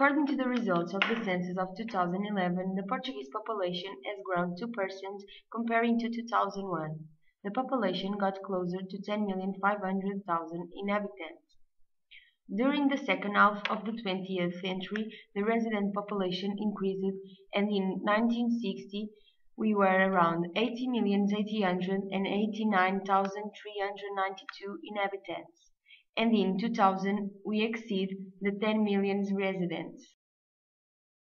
According to the results of the census of 2011, the Portuguese population has grown 2% comparing to 2001. The population got closer to 10,500,000 inhabitants. During the second half of the 20th century, the resident population increased, and in 1960 we were around 80,889,392 inhabitants, and in 2000 we exceed the 10 million residents.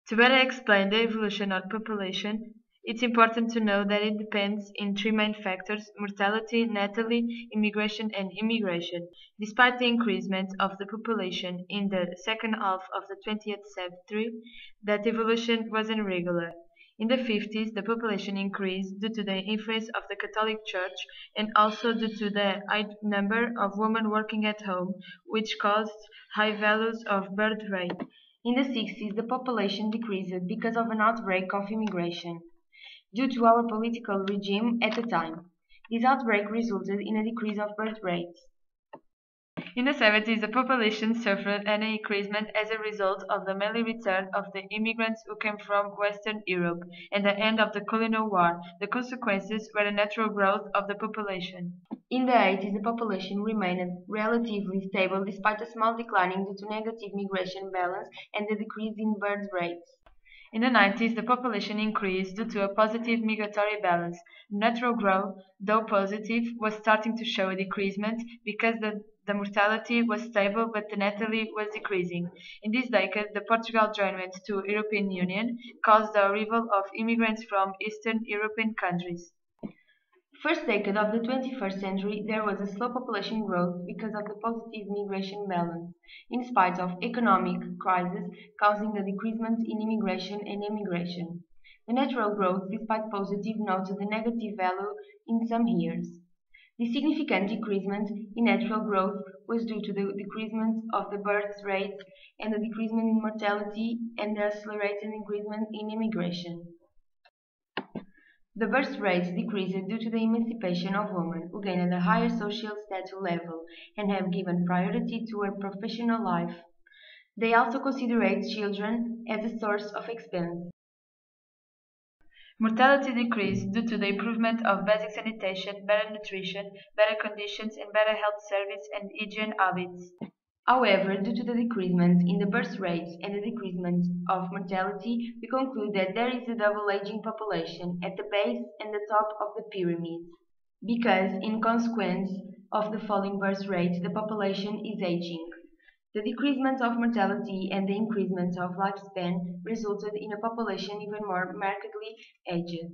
To better explain the evolution of population, it's important to know that it depends in three main factors: mortality, natality, immigration, and immigration. Despite the increasement of the population in the second half of the 20th century, that evolution was irregular. In the 50s, the population increased due to the influence of the Catholic Church and also due to the high number of women working at home, which caused high values of birth rate. In the 60s, the population decreased because of an outbreak of immigration, due to our political regime at the time. This outbreak resulted in a decrease of birth rates. In the 70s, the population suffered an increasement as a result of the mainly return of the immigrants who came from Western Europe and the end of the colonial war. The consequences were the natural growth of the population. In the 80s, the population remained relatively stable despite a small decline due to negative migration balance and the decrease in birth rates. In the 90s, the population increased due to a positive migratory balance. Natural growth, though positive, was starting to show a decreasement because the mortality was stable but the natality was decreasing. In this decade, the Portugal joinment to European Union caused the arrival of immigrants from Eastern European countries. First decade of the 21st century, there was a slow population growth because of the positive migration balance, in spite of economic crisis causing a decreasement in immigration and emigration. The natural growth, despite positive, noted the negative value in some years. The significant decreasement in natural growth was due to the decreasement of the birth rate and the decreasement in mortality and the accelerated increasement in immigration. The birth rates decreased due to the emancipation of women, who gained a higher social status level and have given priority to a professional life. They also considered children as a source of expense. Mortality decreased due to the improvement of basic sanitation, better nutrition, better conditions, and better health service and hygiene habits. However, due to the decreasement in the birth rates and the decreasement of mortality, we conclude that there is a double aging population at the base and the top of the pyramid, because in consequence of the falling birth rate, the population is aging. The decreasement of mortality and the increasement of lifespan resulted in a population even more markedly aged.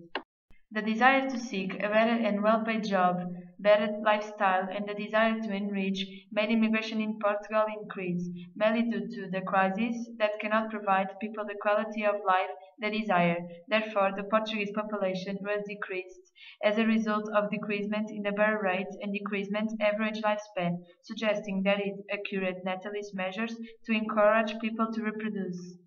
The desire to seek a better and well-paid job, better lifestyle, and the desire to enrich made immigration in Portugal increase, mainly due to the crisis that cannot provide people the quality of life they desire. Therefore, the Portuguese population was decreased as a result of decreasement in the birth rate and decreasement average lifespan, suggesting that it accurate natalist measures to encourage people to reproduce.